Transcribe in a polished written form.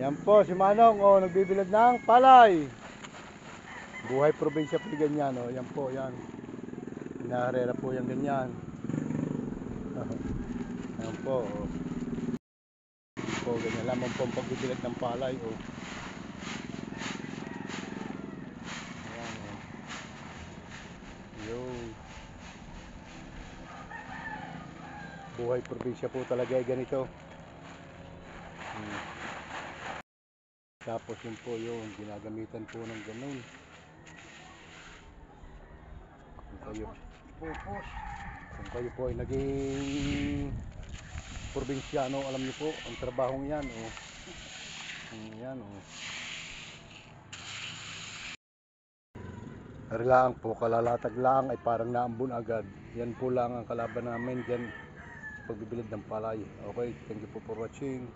Yan po, si Manong, nagbibilad ng palay. Buhay probinsya po ganyan, yan po, yan. Inaharera po yan ganyan. Yan po, po, ganyan lamang po ang pagbibilad ng palay, Ayan, Yun. Buhay probinsya po talaga ay ganito. Tapos yun po yung ginagamitan po ng ganun. Kung kayo po ay naging probinsyano, alam niyo po ang trabahong yan, Yan, Lang po, kalalatag lang ay parang naambun agad. Yan po lang ang kalaban namin dyan sa pagbibilad ng palay. Okay, thank you po for watching.